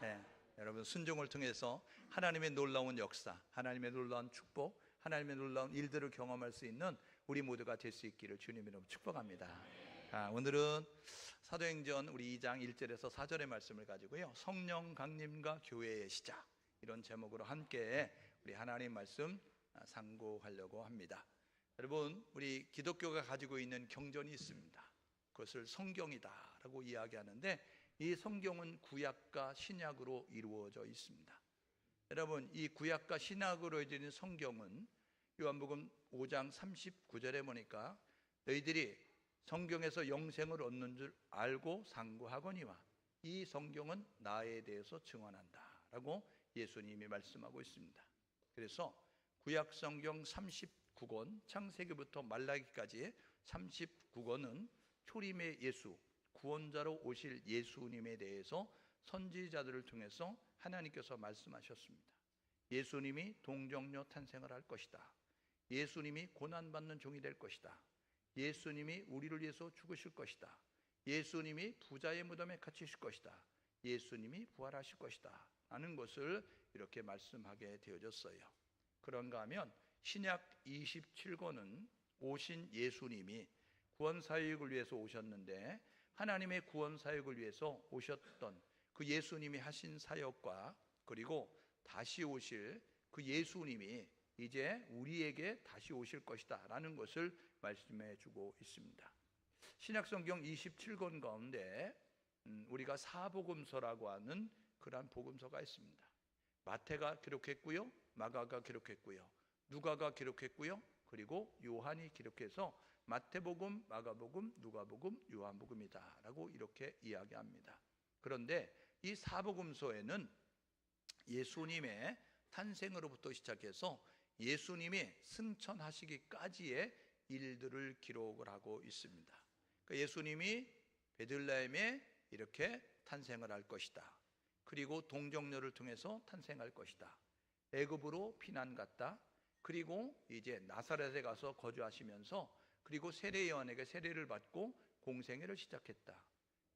예, 여러분 순종을 통해서 하나님의 놀라운 역사, 하나님의 놀라운 축복, 하나님의 놀라운 일들을 경험할 수 있는 우리 모두가 될 수 있기를 주님으로 축복합니다. 오늘은 사도행전 우리 2장 1절에서 4절의 말씀을 가지고요, 성령 강림과 교회의 시작, 이런 제목으로 함께 우리 하나님 말씀 상고하려고 합니다. 여러분, 우리 기독교가 가지고 있는 경전이 있습니다. 그것을 성경이다 라고 이야기하는데, 이 성경은 구약과 신약으로 이루어져 있습니다. 여러분, 이 구약과 신약으로 이루어진 성경은 요한복음 5장 39절에 보니까 너희들이 성경에서 영생을 얻는 줄 알고 상고하거니와 이 성경은 나에 대해서 증언한다 라고 예수님이 말씀하고 있습니다. 그래서 구약 성경 39권, 창세기부터 말라기까지 39권은 초림의 예수, 구원자로 오실 예수님에 대해서 선지자들을 통해서 하나님께서 말씀하셨습니다. 예수님이 동정녀 탄생을 할 것이다. 예수님이 고난받는 종이 될 것이다. 예수님이 우리를 위해서 죽으실 것이다. 예수님이 부자의 무덤에 갇히실 것이다. 예수님이 부활하실 것이다 라는 것을 이렇게 말씀하게 되어졌어요. 그런가 하면 신약 27권은 오신 예수님이 구원사역을 위해서 오셨는데, 하나님의 구원사역을 위해서 오셨던 그 예수님이 하신 사역과, 그리고 다시 오실 그 예수님이 이제 우리에게 다시 오실 것이다 라는 것을 말씀해 주고 있습니다. 신약성경 27권 가운데 우리가 사복음서라고 하는 그러한 복음서가 있습니다. 마태가 기록했고요, 마가가 기록했고요, 누가가 기록했고요, 그리고 요한이 기록해서 마태복음, 마가복음, 누가복음, 요한복음이다 라고 이렇게 이야기합니다. 그런데 이 사복음서에는 예수님의 탄생으로부터 시작해서 예수님이 승천하시기까지의 일들을 기록을 하고 있습니다. 그러니까 예수님이 베들레헴에 이렇게 탄생을 할 것이다. 그리고 동정녀를 통해서 탄생할 것이다. 애굽으로 피난 갔다. 그리고 이제 나사렛에 가서 거주하시면서, 그리고 세례 요한에게 세례를 받고 공생애를 시작했다.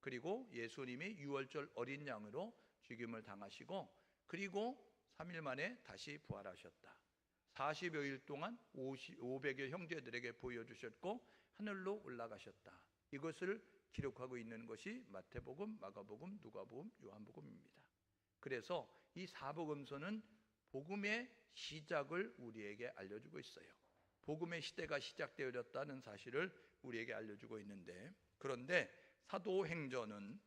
그리고 예수님이 유월절 어린 양으로 죽임을 당하시고, 그리고 3일 만에 다시 부활하셨다. 40여일 동안 500여 형제들에게 보여주셨고 하늘로 올라가셨다. 이것을 기록하고 있는 것이 마태복음, 마가복음, 누가복음, 요한복음입니다. 그래서 이 사복음서는 복음의 시작을 우리에게 알려주고 있어요. 복음의 시대가 시작되어졌다는 사실을 우리에게 알려주고 있는데, 그런데 사도행전은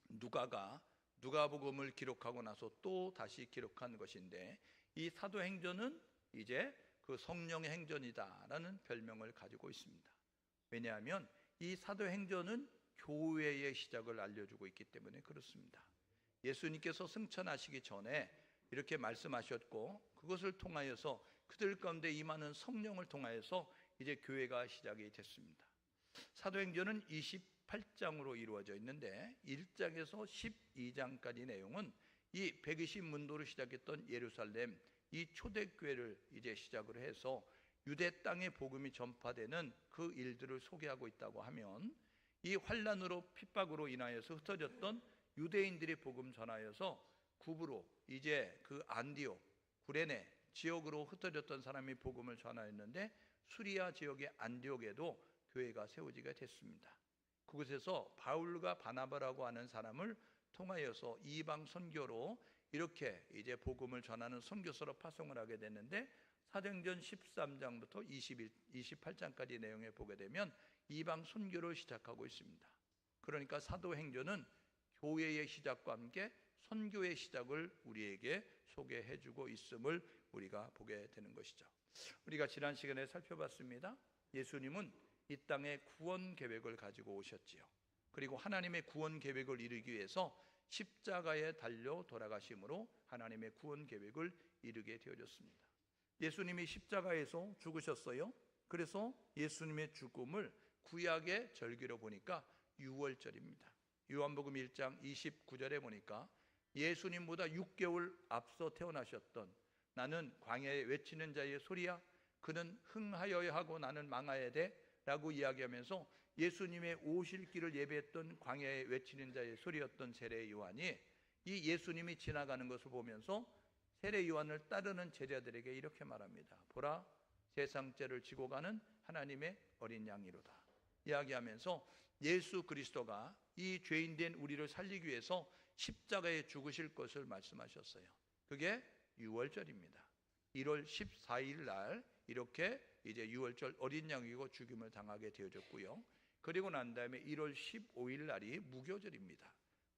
누가가 누가복음을 기록하고 나서 또 다시 기록한 것인데, 이 사도행전은 이제 그 성령의 행전이다라는 별명을 가지고 있습니다. 왜냐하면 이 사도행전은 교회의 시작을 알려주고 있기 때문에 그렇습니다. 예수님께서 승천하시기 전에 이렇게 말씀하셨고, 그것을 통하여서 그들 가운데 임하는 성령을 통하여서 이제 교회가 시작이 됐습니다. 사도행전은 28장으로 이루어져 있는데 1장에서 12장까지 내용은 이 120문도로 시작했던 예루살렘, 이 초대교회를 이제 시작을 해서 유대 땅의 복음이 전파되는 그 일들을 소개하고 있다고 하면, 이 환란으로 핍박으로 인하여서 흩어졌던 유대인들이 복음 전하여서 구브로 이제 그 안디옥, 구레네 지역으로 흩어졌던 사람이 복음을 전하였는데, 수리아 지역의 안디옥에도 교회가 세워지게 됐습니다. 그곳에서 바울과 바나바라고 하는 사람을 통하여서 이방 선교로 이렇게 이제 복음을 전하는 선교사로 파송을 하게 됐는데, 사도행전 13장부터 28장까지 내용에 보게 되면 이방 선교를 시작하고 있습니다. 그러니까 사도행전은 교회의 시작과 함께 선교의 시작을 우리에게 소개해 주고 있음을 우리가 보게 되는 것이죠. 우리가 지난 시간에 살펴봤습니다. 예수님은 이 땅에 구원 계획을 가지고 오셨지요. 그리고 하나님의 구원 계획을 이루기 위해서 십자가에 달려 돌아가심으로 하나님의 구원 계획을 이루게 되어졌습니다. 예수님이 십자가에서 죽으셨어요. 그래서 예수님의 죽음을 구약의 절기로 보니까 유월절입니다. 요한복음 1장 29절에 보니까 예수님보다 6개월 앞서 태어나셨던, 나는 광야에 외치는 자의 소리야, 그는 흥하여야 하고 나는 망하여야 돼 라고 이야기하면서 예수님의 오실 길을 예배했던 광야에 외치는 자의 소리였던 세례 요한이 이 예수님이 지나가는 것을 보면서 세례 요한을 따르는 제자들에게 이렇게 말합니다. 보라, 세상 죄를 지고 가는 하나님의 어린 양이로다. 이야기하면서 예수 그리스도가 이 죄인된 우리를 살리기 위해서 십자가에 죽으실 것을 말씀하셨어요. 그게 유월절입니다. 1월 14일 날 이렇게 이제 유월절 어린 양이고 죽임을 당하게 되어졌고요. 그리고 난 다음에 1월 15일 날이 무교절입니다.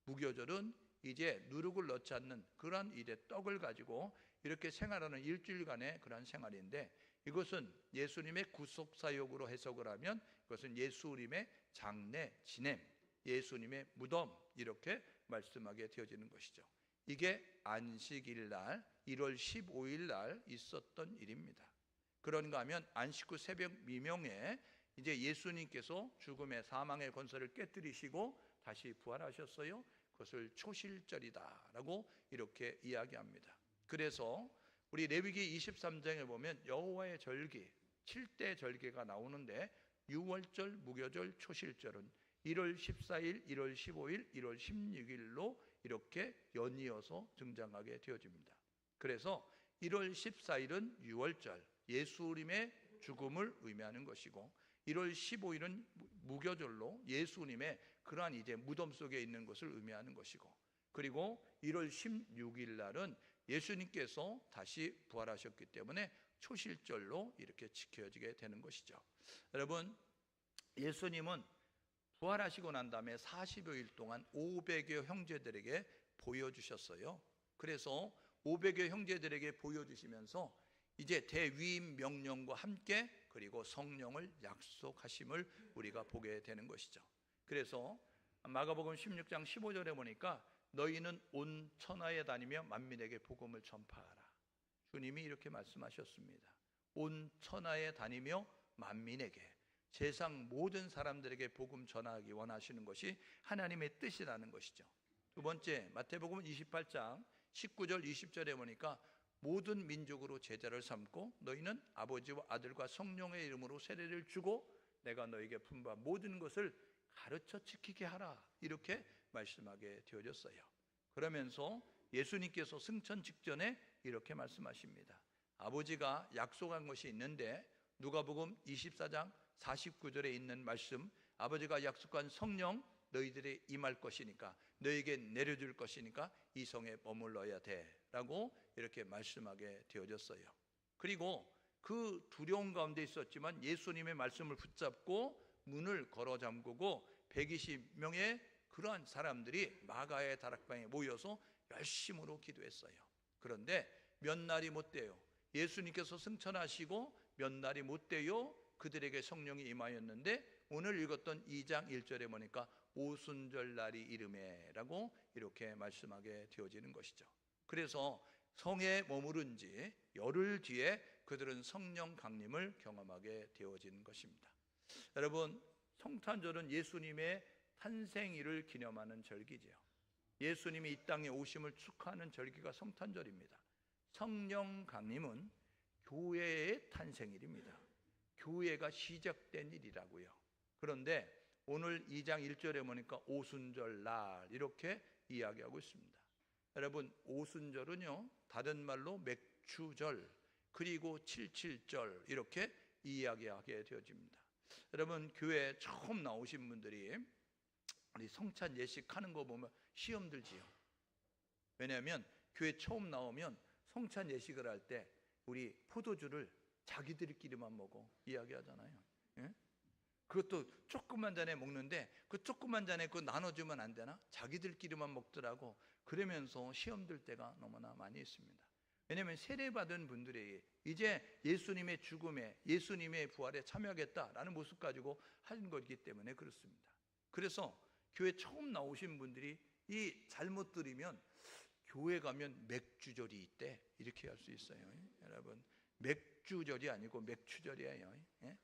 무교절은 이제 누룩을 넣지 않는 그런 이제 떡을 가지고 이렇게 생활하는 일주일간의 그런 생활인데, 이것은 예수님의 구속 사역으로 해석을 하면 그것은 예수님의 장례, 지냄, 예수님의 무덤 이렇게 말씀하게 되어지는 것이죠. 이게 안식일 날 1월 15일 날 있었던 일입니다. 그런가 하면 안식 후 새벽 미명에 이제 예수님께서 죽음의 사망의 권세를 깨뜨리시고 다시 부활하셨어요. 그것을 초실절이다라고 이렇게 이야기합니다. 그래서 우리 레위기 23장에 보면 여호와의 절기 7대 절기가 나오는데, 유월절, 무교절, 초실절은 1월 14일, 1월 15일, 1월 16일로 이렇게 연이어서 등장하게 되어집니다. 그래서 1월 14일은 유월절, 예수님의 죽음을 의미하는 것이고, 1월 15일은 무교절로 예수님의 그러한 이제 무덤 속에 있는 것을 의미하는 것이고, 그리고 1월 16일 날은 예수님께서 다시 부활하셨기 때문에 초실절로 이렇게 지켜지게 되는 것이죠. 여러분, 예수님은 부활하시고 난 다음에 40여일 동안 500여 형제들에게 보여주셨어요. 그래서 500여 형제들에게 보여주시면서 이제 대위임 명령과 함께 그리고 성령을 약속하심을 우리가 보게 되는 것이죠. 그래서 마가복음 16장 15절에 보니까 너희는 온 천하에 다니며 만민에게 복음을 전파하라. 주님이 이렇게 말씀하셨습니다. 온 천하에 다니며 만민에게, 세상 모든 사람들에게 복음 전하기 원하시는 것이 하나님의 뜻이라는 것이죠. 두 번째, 마태복음 28장 19절 20절에 보니까 모든 민족으로 제자를 삼고 너희는 아버지와 아들과 성령의 이름으로 세례를 주고 내가 너에게 분부한 모든 것을 가르쳐 지키게 하라, 이렇게 말씀하게 되어졌어요. 그러면서 예수님께서 승천 직전에 이렇게 말씀하십니다. 아버지가 약속한 것이 있는데, 누가복음 24장 49절에 있는 말씀, 아버지가 약속한 성령 너희들이 임할 것이니까, 너에게 내려줄 것이니까 이 성에 머물러야 돼 라고 이렇게 말씀하게 되어졌어요. 그리고 그 두려움 가운데 있었지만 예수님의 말씀을 붙잡고 문을 걸어 잠그고 120명의 그러한 사람들이 마가의 다락방에 모여서 열심으로 기도했어요. 그런데 몇 날이 못 돼요. 예수님께서 승천하시고 몇 날이 못 돼요. 그들에게 성령이 임하였는데, 오늘 읽었던 2장 1절에 보니까 오순절 날이 이르매라고 이렇게 말씀하게 되어지는 것이죠. 그래서 성에 머무른 지 열흘 뒤에 그들은 성령 강림을 경험하게 되어지는 것입니다. 여러분, 성탄절은 예수님의 탄생일을 기념하는 절기죠. 예수님이 이 땅에 오심을 축하하는 절기가 성탄절입니다. 성령 강림은 교회의 탄생일입니다. 교회가 시작된 일이라고요. 그런데 오늘 2장 1절에 보니까 오순절 날 이렇게 이야기하고 있습니다. 여러분, 오순절은요, 다른 말로 맥추절 그리고 77절 이렇게 이야기하게 되어집니다. 여러분, 교회에 처음 나오신 분들이 우리 성찬 예식하는 거 보면 시험 들지요. 왜냐하면 교회 처음 나오면 성찬 예식을 할 때 우리 포도주를 자기들끼리만 먹어 이야기하잖아요. 예? 그것도 조금만 잔에 먹는데 그 조금만 잔에 그거 나눠주면 안 되나? 자기들끼리만 먹더라고. 그러면서 시험 들 때가 너무나 많이 있습니다. 왜냐하면 세례받은 분들이 이제 예수님의 죽음에, 예수님의 부활에 참여하겠다라는 모습 가지고 하는 거기 때문에 그렇습니다. 그래서 교회 처음 나오신 분들이 이 잘못 들으면 교회 가면 맥주절이 있대 이렇게 할 수 있어요. 여러분, 맥주절이 아니고 맥추절이에요. 예?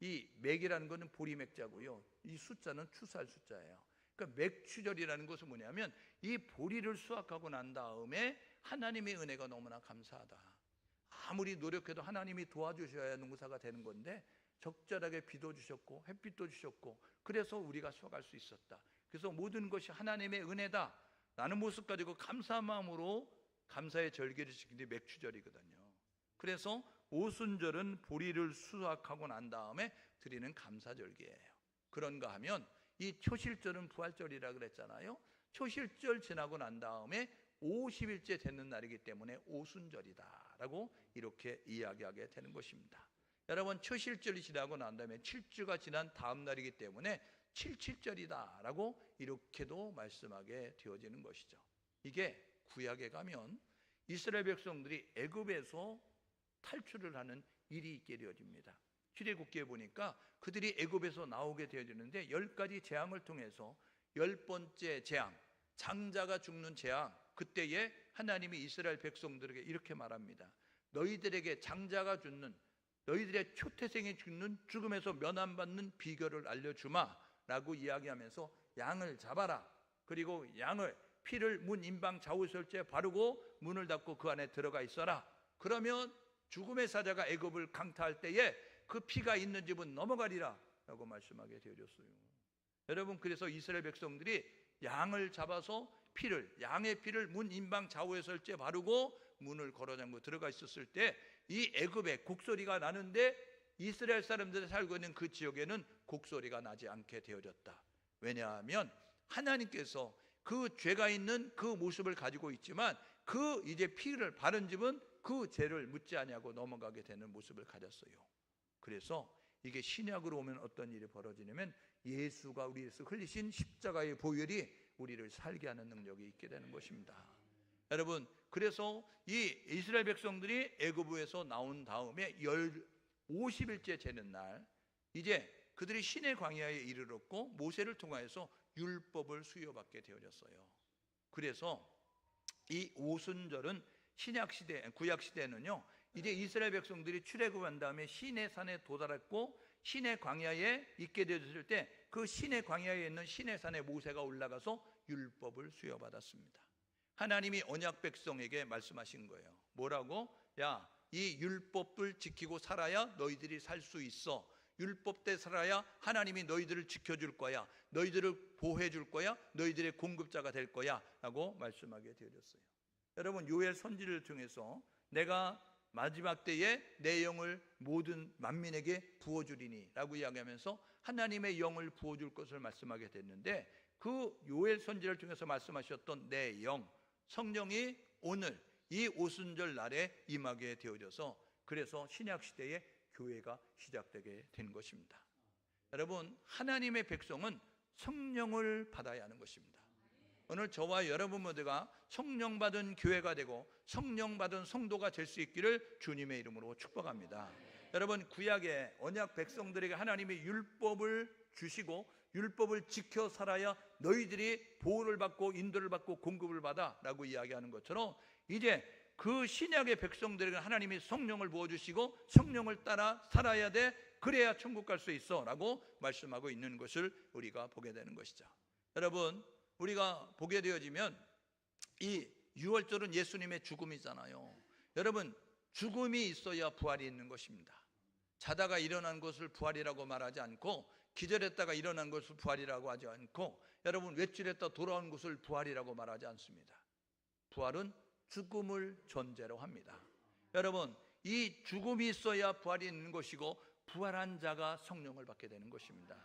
이 맥이라는 것은 보리맥자고요, 이 숫자는 추수할 숫자예요. 그러니까 맥추절이라는 것은 뭐냐면 이 보리를 수확하고 난 다음에 하나님의 은혜가 너무나 감사하다. 아무리 노력해도 하나님이 도와주셔야 농사가 되는 건데 적절하게 비도 주셨고 햇빛도 주셨고 그래서 우리가 수확할 수 있었다. 그래서 모든 것이 하나님의 은혜다. 라는 모습 가지고 감사한 마음으로 감사의 절기를 지킨 게 맥추절이거든요. 그래서 오순절은 보리를 수확하고 난 다음에 드리는 감사절기예요. 그런가 하면 이 초실절은 부활절이라 그랬잖아요. 초실절 지나고 난 다음에 50일째 되는 날이기 때문에 오순절이다라고 이렇게 이야기하게 되는 것입니다. 여러분, 초실절이 지나고 난 다음에 7주가 지난 다음 날이기 때문에 77절이다라고 이렇게도 말씀하게 되어지는 것이죠. 이게 구약에 가면 이스라엘 백성들이 애굽에서 탈출을 하는 일이 있게 되어집니다. 출애굽기에 보니까 그들이 애굽에서 나오게 되어지는데 10가지 재앙을 통해서 10번째 재앙, 장자가 죽는 재앙, 그때에 하나님이 이스라엘 백성들에게 이렇게 말합니다. 너희들에게 장자가 죽는, 너희들의 초태생이 죽는 죽음에서 면함받는 비결을 알려주마 라고 이야기하면서 양을 잡아라. 그리고 양을 피를 문 임방 좌우설주에 바르고 문을 닫고 그 안에 들어가 있어라. 그러면 죽음의 사자가 애굽을 강타할 때에 그 피가 있는 집은 넘어가리라 라고 말씀하게 되어졌어요. 여러분, 그래서 이스라엘 백성들이 양을 잡아서 양의 피를 문 임방 좌우에 설주에 바르고 문을 걸어 잠그고 들어가 있었을 때 이 애굽에 곡소리가 나는데 이스라엘 사람들이 살고 있는 그 지역에는 곡소리가 나지 않게 되어졌다. 왜냐하면 하나님께서 그 죄가 있는 그 모습을 가지고 있지만 그 이제 피를 바른 집은 그 죄를 묻지 아니하고 넘어가게 되는 모습을 가졌어요. 그래서 이게 신약으로 오면 어떤 일이 벌어지냐면 예수가 우리에서 흘리신 십자가의 보혈이 우리를 살게 하는 능력이 있게 되는 것입니다. 여러분, 그래서 이 이스라엘 백성들이 애굽에서 나온 다음에 50일째 되는 날, 이제 그들이 시내 광야에 이르렀고 모세를 통하여서 율법을 수여받게 되어졌어요. 그래서 이 오순절은 구약 시대에는요, 이제 이스라엘 백성들이 출애굽한 다음에 시내산에 도달했고 시내 광야에 있게 되었을 때 그 시내 광야에 있는 시내산에 모세가 올라가서 율법을 수여받았습니다. 하나님이 언약 백성에게 말씀하신 거예요. 뭐라고? 야, 이 율법을 지키고 살아야 너희들이 살 수 있어. 율법대 살아야 하나님이 너희들을 지켜줄 거야. 너희들을 보호해 줄 거야. 너희들의 공급자가 될 거야 라고 말씀하게 되어졌어요. 여러분, 요엘 선지를 통해서 내가 마지막 때에 내 영을 모든 만민에게 부어주리니 라고 이야기하면서 하나님의 영을 부어줄 것을 말씀하게 됐는데, 그 요엘 선지를 통해서 말씀하셨던 내 영, 성령이 오늘 이 오순절 날에 임하게 되어져서 그래서 신약시대에 교회가 시작되게 된 것입니다. 여러분, 하나님의 백성은 성령을 받아야 하는 것입니다. 오늘 저와 여러분 모두가 성령 받은 교회가 되고 성령 받은 성도가 될 수 있기를 주님의 이름으로 축복합니다. 여러분, 구약의 언약 백성들에게 하나님이 율법을 주시고 율법을 지켜 살아야 너희들이 보호를 받고 인도를 받고 공급을 받아 라고 이야기하는 것처럼 이제 그 신약의 백성들에게 하나님이 성령을 부어주시고 성령을 따라 살아야 돼. 그래야 천국 갈 수 있어 라고 말씀하고 있는 것을 우리가 보게 되는 것이죠. 여러분, 우리가 보게 되어지면 이 6월절은 예수님의 죽음이잖아요. 여러분, 죽음이 있어야 부활이 있는 것입니다. 자다가 일어난 것을 부활이라고 말하지 않고, 기절했다가 일어난 것을 부활이라고 하지 않고, 여러분, 외출했다 돌아온 것을 부활이라고 말하지 않습니다. 부활은 죽음을 전제로 합니다. 여러분, 이 죽음이 있어야 부활이 있는 것이고 부활한 자가 성령을 받게 되는 것입니다.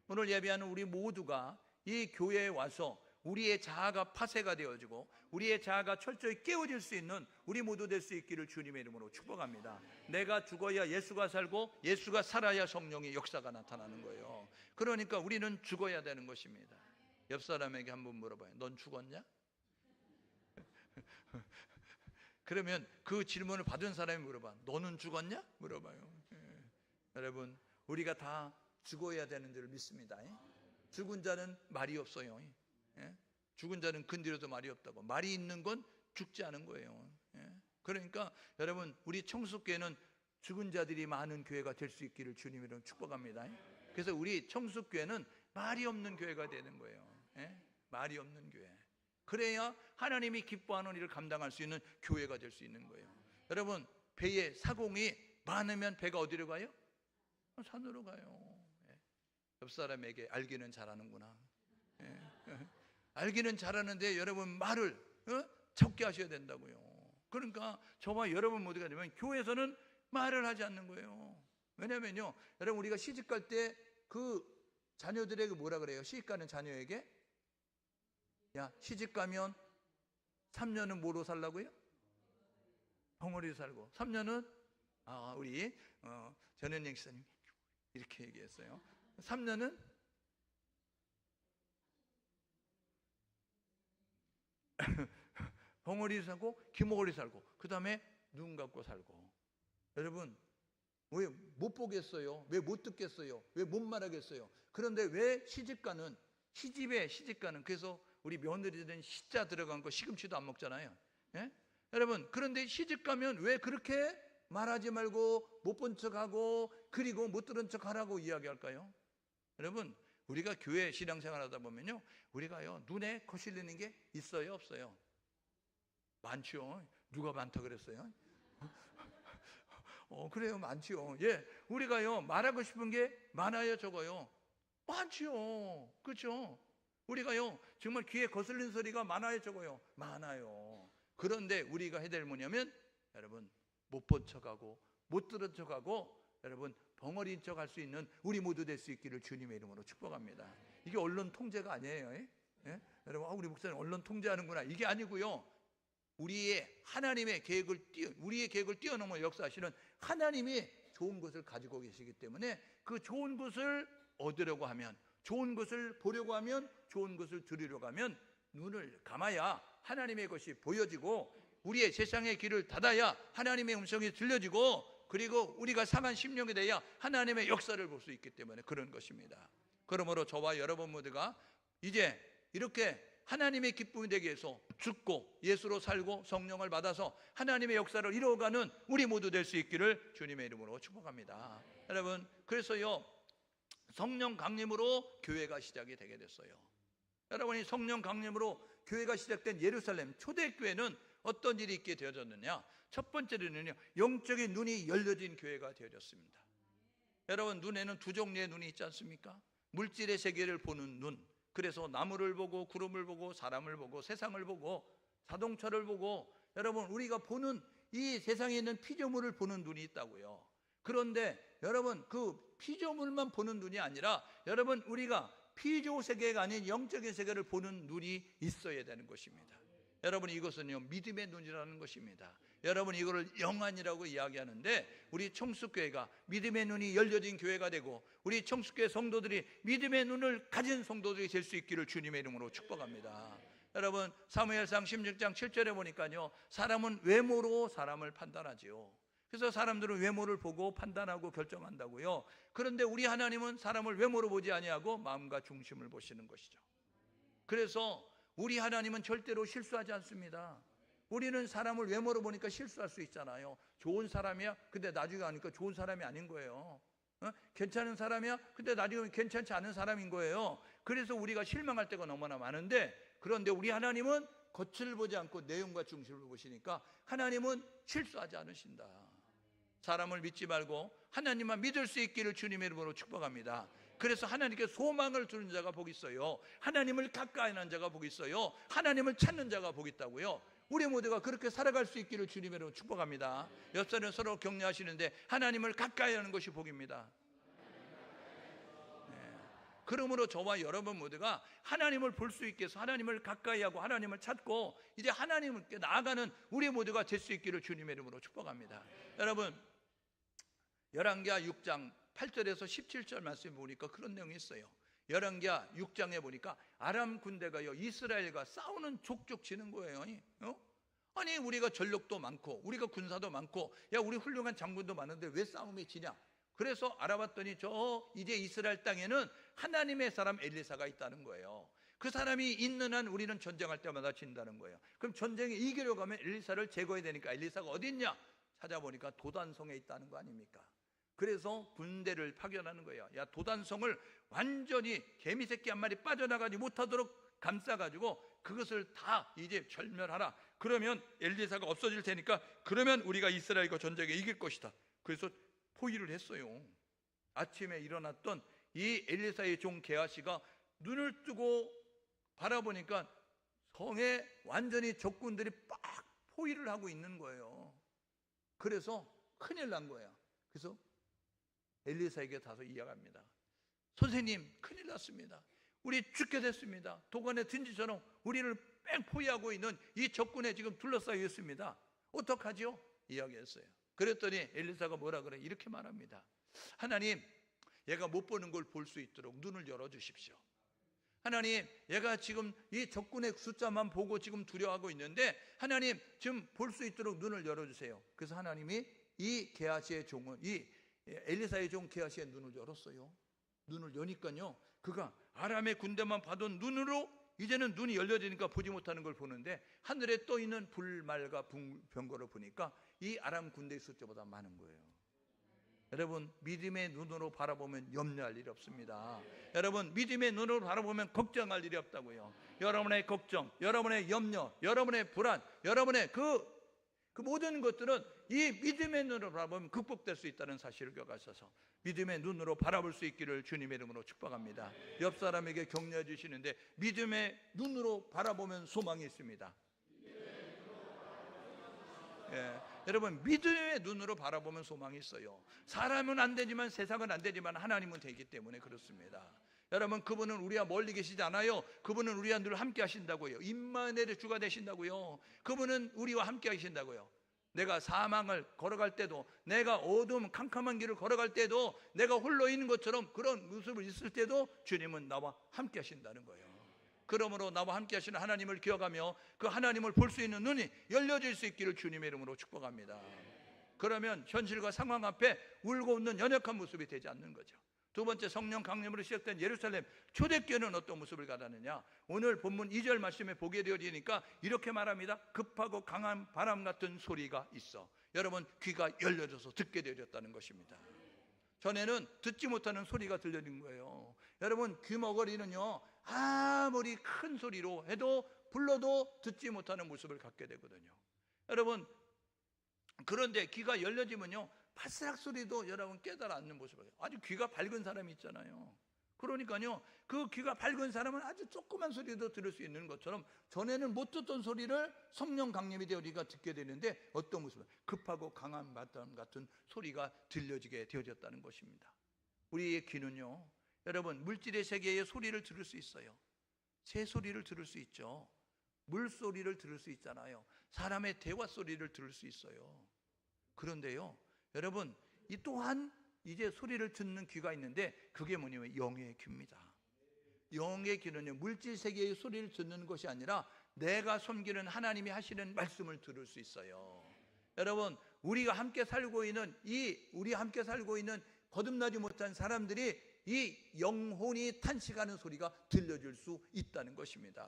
오늘 예배하는 우리 모두가 이 교회에 와서 우리의 자아가 파쇄가 되어지고 우리의 자아가 철저히 깨어질 수 있는 우리 모두 될 수 있기를 주님의 이름으로 축복합니다. 내가 죽어야 예수가 살고 예수가 살아야 성령의 역사가 나타나는 거예요. 그러니까 우리는 죽어야 되는 것입니다. 옆 사람에게 한번 물어봐요. 넌 죽었냐? 그러면 그 질문을 받은 사람이 물어봐. 너는 죽었냐? 물어봐요. 여러분, 우리가 다 죽어야 되는 줄 믿습니다. 죽은 자는 말이 없어요. 죽은 자는 근디로도 말이 없다고. 말이 있는 건 죽지 않은 거예요. 그러니까 여러분, 우리 청숙교회는 죽은 자들이 많은 교회가 될 수 있기를 주님으로 축복합니다. 그래서 우리 청숙교회는 말이 없는 교회가 되는 거예요. 말이 없는 교회. 그래야 하나님이 기뻐하는 일을 감당할 수 있는 교회가 될 수 있는 거예요. 여러분, 배에 사공이 많으면 배가 어디로 가요? 산으로 가요. 옆 사람에게 알기는 잘하는구나. 알기는 잘하는데 여러분 말을 적게 하셔야 된다고요. 그러니까 저와 여러분 모두가 되면 교회에서는 말을 하지 않는 거예요. 왜냐면요, 여러분 우리가 시집갈 때 그 자녀들에게 뭐라 그래요? 시집가는 자녀에게, 야 시집가면 3년은 뭐로 살라고요? 벙어리로 살고, 3년은 우리 전현영 기사님 이렇게 얘기했어요. 3년은 벙어리 살고 기모거리 살고, 그 다음에 눈 감고 살고. 여러분 왜 못 보겠어요? 왜 못 듣겠어요? 왜 못 말하겠어요? 그런데 왜 시집가는, 시집가는, 그래서 우리 며느리들은 시자 들어간 거 시금치도 안 먹잖아요. 예? 여러분 그런데 시집가면 왜 그렇게 말하지 말고 못 본 척하고 그리고 못 들은 척하라고 이야기할까요? 여러분 우리가 교회 신앙생활 하다 보면요, 우리가요 눈에 거슬리는 게 있어요 없어요? 많죠. 누가 많다 그랬어요? 그래요, 많지요. 예, 우리가요 말하고 싶은 게 많아요 적어요? 많지요. 그렇죠? 우리가요 정말 귀에 거슬리는 소리가 많아요 적어요? 많아요. 그런데 우리가 해야 될 뭐냐면, 여러분 못 본 척하고 못 들은 척하고 여러분 벙어리인 척 할 수 있는 우리 모두 될 수 있기를 주님의 이름으로 축복합니다. 이게 언론 통제가 아니에요. 예? 여러분 우리 목사님 언론 통제하는구나, 이게 아니고요, 우리의 하나님의 계획을 뛰어넘어 역사하시는 하나님이 좋은 것을 가지고 계시기 때문에 그 좋은 것을 얻으려고 하면, 좋은 것을 보려고 하면, 좋은 것을 들으려고 하면 눈을 감아야 하나님의 것이 보여지고, 우리의 세상의 길을 닫아야 하나님의 음성이 들려지고, 그리고 우리가 상한 심령이 돼야 하나님의 역사를 볼 수 있기 때문에 그런 것입니다. 그러므로 저와 여러분 모두가 이제 이렇게 하나님의 기쁨이 되기 위해서 죽고 예수로 살고 성령을 받아서 하나님의 역사를 이루어가는 우리 모두 될 수 있기를 주님의 이름으로 축복합니다. 여러분 그래서요 성령 강림으로 교회가 시작이 되게 됐어요. 여러분이 성령 강림으로 교회가 시작된 예루살렘 초대교회는 어떤 일이 있게 되어졌느냐, 첫 번째로는요 영적인 눈이 열려진 교회가 되어졌습니다. 여러분 눈에는 두 종류의 눈이 있지 않습니까? 물질의 세계를 보는 눈, 그래서 나무를 보고 구름을 보고 사람을 보고 세상을 보고 자동차를 보고, 여러분 우리가 보는 이 세상에 있는 피조물을 보는 눈이 있다고요. 그런데 여러분 그 피조물만 보는 눈이 아니라 여러분 우리가 피조 세계가 아닌 영적인 세계를 보는 눈이 있어야 되는 것입니다. 여러분 이것은요 믿음의 눈이라는 것입니다. 여러분 이거를 영안이라고 이야기하는데, 우리 청숙교회가 믿음의 눈이 열려진 교회가 되고 우리 청숙교회 성도들이 믿음의 눈을 가진 성도들이 될 수 있기를 주님의 이름으로 축복합니다. 여러분 사무엘상 16장 7절에 보니까요, 사람은 외모로 사람을 판단하지요. 그래서 사람들은 외모를 보고 판단하고 결정한다고요. 그런데 우리 하나님은 사람을 외모로 보지 아니하고 마음과 중심을 보시는 것이죠. 그래서 우리 하나님은 절대로 실수하지 않습니다. 우리는 사람을 외모로 보니까 실수할 수 있잖아요. 좋은 사람이야? 근데 나중에 하니까 좋은 사람이 아닌 거예요. 괜찮은 사람이야? 근데 나중에 괜찮지 않은 사람인 거예요. 그래서 우리가 실망할 때가 너무나 많은데, 그런데 우리 하나님은 겉을 보지 않고 내용과 중심을 보시니까 하나님은 실수하지 않으신다. 사람을 믿지 말고 하나님만 믿을 수 있기를 주님의 이름으로 축복합니다. 그래서 하나님께 소망을 두는 자가 복이 있어요. 하나님을 가까이 하는 자가 복이 있어요. 하나님을 찾는 자가 복이 있다고요. 우리 모두가 그렇게 살아갈 수 있기를 주님의 이름으로 축복합니다. 옆 사람 서로 격려하시는데 하나님을 가까이 하는 것이 복입니다. 그러므로 저와 여러분 모두가 하나님을 볼 수 있게 해서 하나님을 가까이 하고 하나님을 찾고 이제 하나님께 나아가는 우리 모두가 될 수 있기를 주님의 이름으로 축복합니다. 여러분 열왕기하 6장 8절에서 17절 말씀에 보니까 그런 내용이 있어요. 열왕기하 6장에 보니까 아람 군대가요 이스라엘과 싸우는 족족 지는 거예요. 아니 우리가 전력도 많고 우리가 군사도 많고 야 우리 훌륭한 장군도 많은데 왜 싸움이 지냐. 그래서 알아봤더니 저 이제 이스라엘 땅에는 하나님의 사람 엘리사가 있다는 거예요. 그 사람이 있는 한 우리는 전쟁할 때마다 진다는 거예요. 그럼 전쟁에 이기려고 하면 엘리사를 제거해야 되니까 엘리사가 어디 있냐 찾아보니까 도단성에 있다는 거 아닙니까? 그래서 군대를 파견하는 거예요. 야 도단성을 완전히 개미새끼 한 마리 빠져나가지 못하도록 감싸가지고 그것을 다 이제 절멸하라. 그러면 엘리사가 없어질 테니까 그러면 우리가 이스라엘과 전쟁에 이길 것이다. 그래서 포위를 했어요. 아침에 일어났던 이 엘리사의 종 게하시가 눈을 뜨고 바라보니까 성에 완전히 적군들이 빡 포위를 하고 있는 거예요. 그래서 큰일 난 거야. 그래서 엘리사에게 가서 이야기합니다. 선생님, 큰일 났습니다. 우리 죽게 됐습니다. 도관의 든지처럼 우리를 뺑 포위하고 있는 이 적군에 지금 둘러싸여 있습니다. 어떡하지요? 이야기했어요. 그랬더니 엘리사가 뭐라 그래? 이렇게 말합니다. 하나님, 얘가 못 보는 걸 볼 수 있도록 눈을 열어주십시오. 하나님, 얘가 지금 이 적군의 숫자만 보고 지금 두려워하고 있는데 하나님, 지금 볼 수 있도록 눈을 열어주세요. 그래서 하나님이 이 게하시의 종은, 이 엘리사의 종 게하시의 눈을 열었어요. 눈을 여니까요, 그가 아람의 군대만 봐던 눈으로 이제는 눈이 열려지니까 보지 못하는 걸 보는데 하늘에 떠 있는 불말과 병거를 보니까 이 아람 군대의 숫자보다 많은 거예요. 여러분, 믿음의 눈으로 바라보면 염려할 일이 없습니다. 여러분, 믿음의 눈으로 바라보면 걱정할 일이 없다고요. 여러분의 걱정, 여러분의 염려, 여러분의 불안, 여러분의 그 모든 것들은 이 믿음의 눈으로 바라보면 극복될 수 있다는 사실을 기억하셔서 믿음의 눈으로 바라볼 수 있기를 주님의 이름으로 축복합니다. 옆 사람에게 격려해 주시는데 믿음의 눈으로 바라보면 소망이 있습니다. 예, 여러분, 믿음의 눈으로 바라보면 소망이 있어요. 사람은 안 되지만, 세상은 안 되지만 하나님은 되기 때문에 그렇습니다. 여러분, 그분은 우리와 멀리 계시지 않아요. 그분은 우리와 늘 함께 하신다고요. 임마누엘의 주가 되신다고요. 그분은 우리와 함께 하신다고요. 내가 사망을 걸어갈 때도, 내가 어두운 캄캄한 길을 걸어갈 때도, 내가 홀로 있는 것처럼 그런 모습을 있을 때도 주님은 나와 함께 하신다는 거예요. 그러므로 나와 함께 하시는 하나님을 기억하며 그 하나님을 볼 수 있는 눈이 열려질 수 있기를 주님의 이름으로 축복합니다. 그러면 현실과 상황 앞에 울고 웃는 연약한 모습이 되지 않는 거죠. 두 번째, 성령 강림으로 시작된 예루살렘 초대교회는 어떤 모습을 가다느냐? 오늘 본문 2절 말씀에 보게 되어지니까 이렇게 말합니다. 급하고 강한 바람 같은 소리가 있어. 여러분, 귀가 열려져서 듣게 되어졌다는 것입니다. 전에는 듣지 못하는 소리가 들려진 거예요. 여러분, 귀머거리는요, 아무리 큰 소리로 해도 불러도 듣지 못하는 모습을 갖게 되거든요. 여러분, 그런데 귀가 열려지면요, 바스락 소리도 여러분 깨달아 앉는 모습을, 아주 귀가 밝은 사람이 있잖아요. 그러니까요, 그 귀가 밝은 사람은 아주 조그만 소리도 들을 수 있는 것처럼 전에는 못 듣던 소리를 성령 강림이 되어 우리가 듣게 되는데 어떤 모습을, 급하고 강한 바람 같은 소리가 들려지게 되어졌다는 것입니다. 우리의 귀는요, 여러분, 물질의 세계의 소리를 들을 수 있어요. 새 소리를 들을 수 있죠. 물소리를 들을 수 있잖아요. 사람의 대화 소리를 들을 수 있어요. 그런데요, 여러분, 이 또한 이제 소리를 듣는 귀가 있는데 그게 뭐냐면 영의 귀입니다. 영의 귀는요, 물질 세계의 소리를 듣는 것이 아니라 내가 섬기는 하나님이 하시는 말씀을 들을 수 있어요. 여러분, 우리가 함께 살고 있는 거듭나지 못한 사람들이 이 영혼이 탄식하는 소리가 들려줄 수 있다는 것입니다.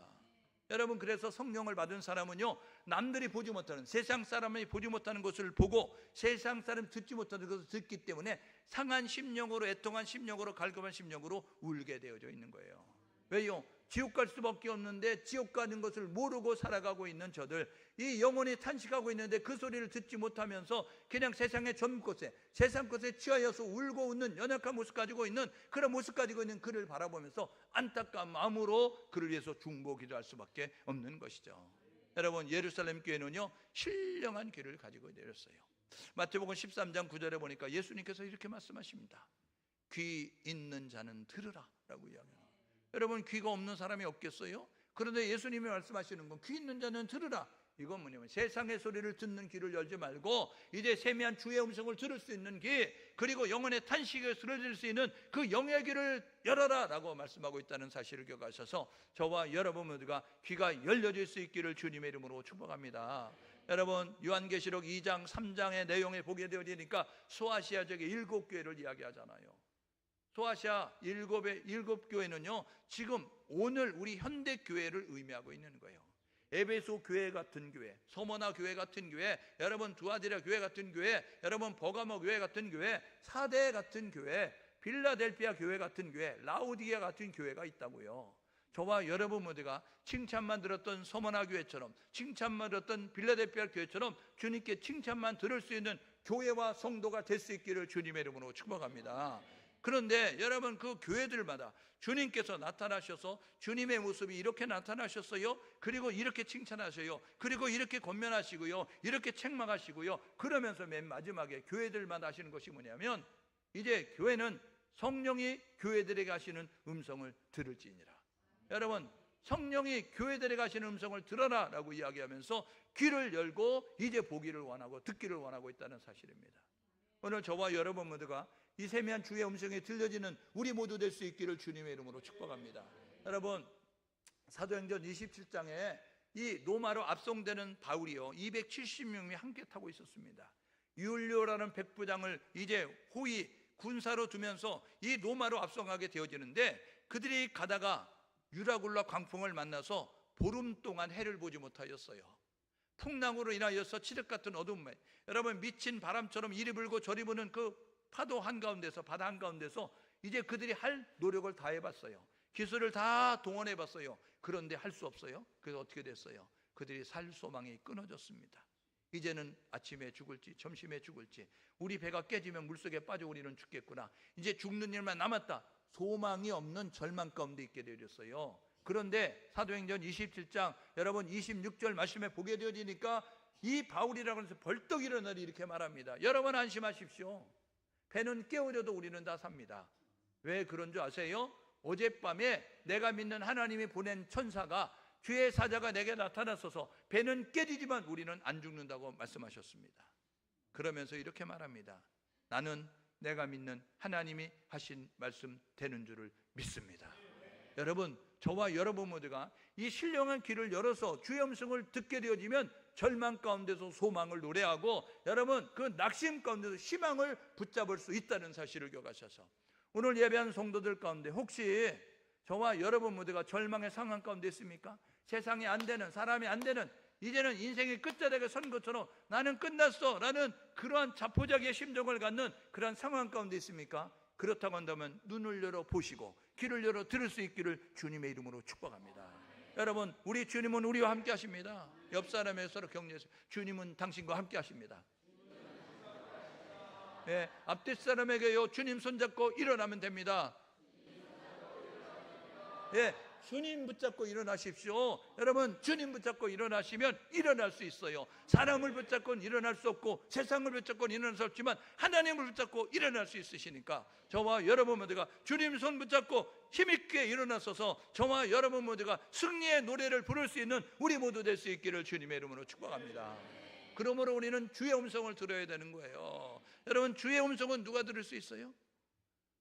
여러분, 그래서 성령을 받은 사람은요, 남들이 보지 못하는, 세상 사람이 보지 못하는 것을 보고 세상 사람 듣지 못하는 것을 듣기 때문에 상한 심령으로, 애통한 심령으로, 갈급한 심령으로 울게 되어져 있는 거예요. 왜요? 지옥 갈 수밖에 없는데 지옥 가는 것을 모르고 살아가고 있는 저들, 이 영혼이 탄식하고 있는데 그 소리를 듣지 못하면서 그냥 세상의 젊것에, 세상 것에 취하여서 울고 웃는 연약한 모습 가지고 있는, 그런 모습 가지고 있는 그를 바라보면서 안타까운 마음으로 그를 위해서 중보 기도할 수밖에 없는 것이죠. 여러분, 예루살렘 교회는요, 신령한 귀를 가지고 내렸어요. 마태복음 13장 9절에 보니까 예수님께서 이렇게 말씀하십니다. 귀 있는 자는 들으라 라고 이야기합니다. 여러분, 귀가 없는 사람이 없겠어요? 그런데 예수님이 말씀하시는 건 귀 있는 자는 들으라. 이건 뭐냐면 세상의 소리를 듣는 귀를 열지 말고 이제 세미한 주의 음성을 들을 수 있는 귀, 그리고 영혼의 탄식을 들을 수 있는 그 영의 귀를 열어라 라고 말씀하고 있다는 사실을 기억하셔서 저와 여러분 모두가 귀가 열려질 수 있기를 주님의 이름으로 축복합니다. 여러분, 요한계시록 2장 3장의 내용에 보게 되어지니까 소아시아 지역의 7교회를 이야기하잖아요. 소아시아 7교회는요, 지금 오늘 우리 현대교회를 의미하고 있는 거예요. 에베소 교회 같은 교회, 서머나 교회 같은 교회, 여러분 두아디라 교회 같은 교회, 여러분 버가모 교회 같은 교회, 사대 같은 교회, 빌라델피아 교회 같은 교회, 라우디게아 같은 교회가 있다고요. 저와 여러분 모두가 칭찬만 들었던 서머나 교회처럼, 칭찬만 들었던 빌라델피아 교회처럼 주님께 칭찬만 들을 수 있는 교회와 성도가 될 수 있기를 주님의 이름으로 축복합니다. 그런데 여러분, 그 교회들마다 주님께서 나타나셔서 주님의 모습이 이렇게 나타나셨어요. 그리고 이렇게 칭찬하셔요. 그리고 이렇게 권면하시고요. 이렇게 책망하시고요. 그러면서 맨 마지막에 교회들마다 하시는 것이 뭐냐면, 이제 교회는 성령이 교회들에게 하시는 음성을 들을지니라. 여러분, 성령이 교회들에게 하시는 음성을 들어라 라고 이야기하면서 귀를 열고 이제 보기를 원하고 듣기를 원하고 있다는 사실입니다. 오늘 저와 여러분 모두가 이 세미한 주의 음성이 들려지는 우리 모두 될 수 있기를 주님의 이름으로 축복합니다. 여러분, 사도행전 27장에 이 로마로 압송되는 바울이요 270명이 함께 타고 있었습니다. 율리오라는 백부장을 이제 호위 군사로 두면서 이 로마로 압송하게 되어지는데, 그들이 가다가 유라굴라 광풍을 만나서 보름 동안 해를 보지 못하였어요. 풍랑으로 인하여서 칠흑 같은 어둠에, 여러분, 미친 바람처럼 이리 불고 저리 부는 그 파도 한가운데서, 바다 한가운데서 이제 그들이 할 노력을 다 해봤어요. 기술을 다 동원해봤어요. 그런데 할 수 없어요. 그래서 어떻게 됐어요? 그들이 살 소망이 끊어졌습니다. 이제는 아침에 죽을지 점심에 죽을지, 우리 배가 깨지면 물속에 빠져 우리는 죽겠구나, 이제 죽는 일만 남았다, 소망이 없는 절망 가운데 있게 되었어요. 그런데 사도행전 27장 여러분 26절 말씀에 보게 되어지니까 이 바울이라고 해서 벌떡 일어나리 이렇게 말합니다. 여러분 안심하십시오. 배는 깨어져도 우리는 다 삽니다. 왜 그런 줄 아세요? 어젯밤에 내가 믿는 하나님이 보낸 천사가, 주의 사자가 내게 나타나서서 배는 깨지지만 우리는 안 죽는다고 말씀하셨습니다. 그러면서 이렇게 말합니다. 나는 내가 믿는 하나님이 하신 말씀 되는 줄을 믿습니다. 여러분, 저와 여러분 모두가 이 신령한 귀를 열어서 주의 음성을 듣게 되어지면 절망 가운데서 소망을 노래하고, 여러분, 그 낙심 가운데서 희망을 붙잡을 수 있다는 사실을 기억하셔서, 오늘 예배한 성도들 가운데 혹시 저와 여러분 모두가 절망의 상황 가운데 있습니까? 세상이 안 되는, 사람이 안 되는, 이제는 인생의 끝자락에 선 것처럼 나는 끝났어 라는 그러한 자포자기의 심정을 갖는 그러한 상황 가운데 있습니까? 그렇다고 한다면 눈을 열어 보시고 귀를 열어 들을 수 있기를 주님의 이름으로 축복합니다. 여러분, 우리 주님은 우리와 함께 하십니다. 옆 사람의 서로 격려해서, 주님은 당신과 함께 하십니다. 네, 앞뒷 사람에게요, 주님 손잡고 일어나면 됩니다. 예, 주님 붙잡고 일어나십시오. 여러분, 주님 붙잡고 일어나시면 일어날 수 있어요. 사람을 붙잡고는 일어날 수 없고, 세상을 붙잡고는 일어날 수 없지만 하나님을 붙잡고 일어날 수 있으시니까 저와 여러분 모두가 주님 손 붙잡고 힘있게 일어나서서 저와 여러분 모두가 승리의 노래를 부를 수 있는 우리 모두 될 수 있기를 주님의 이름으로 축복합니다. 그러므로 우리는 주의 음성을 들어야 되는 거예요. 여러분, 주의 음성은 누가 들을 수 있어요?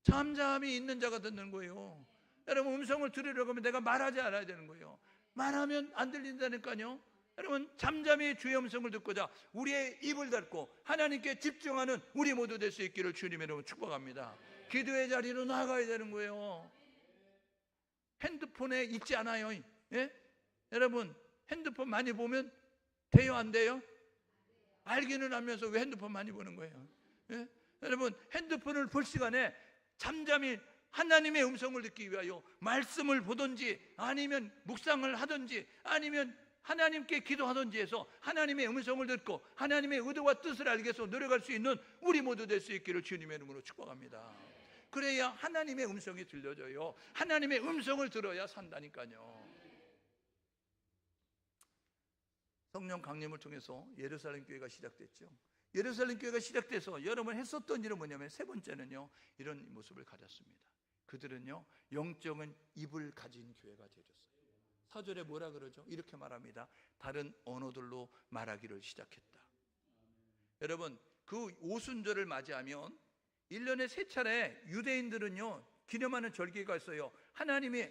잠잠히 있는 자가 듣는 거예요. 여러분, 음성을 들으려고 하면 내가 말하지 않아야 되는 거예요. 말하면 안 들린다니까요. 여러분, 잠잠히 주의 음성을 듣고자 우리의 입을 닫고 하나님께 집중하는 우리 모두 될 수 있기를 주님의 이름으로 축복합니다. 기도의 자리로 나가야 되는 거예요. 핸드폰에 있지 않아요. 예? 여러분, 핸드폰 많이 보면 돼요, 안 돼요? 알기는 하면서 왜 핸드폰 많이 보는 거예요? 예? 여러분, 핸드폰을 볼 시간에 잠잠히 하나님의 음성을 듣기 위하여 말씀을 보든지 아니면 묵상을 하든지 아니면 하나님께 기도하든지 해서 하나님의 음성을 듣고 하나님의 의도와 뜻을 알기 위해서 노력할 수 있는 우리 모두 될 수 있기를 주님의 이름으로 축복합니다. 그래야 하나님의 음성이 들려져요. 하나님의 음성을 들어야 산다니까요. 성령 강림을 통해서 예루살렘 교회가 시작됐죠. 예루살렘 교회가 시작돼서 여러분 했었던 일은 뭐냐면, 세 번째는요, 이런 모습을 가졌습니다. 그들은요, 영적인 입을 가진 교회가 되었어요. 4절에 뭐라 그러죠? 이렇게 말합니다. 다른 언어들로 말하기를 시작했다. 여러분, 그 오순절을 맞이하면 1년에 3차례 유대인들은요 기념하는 절기가 있어요. 하나님이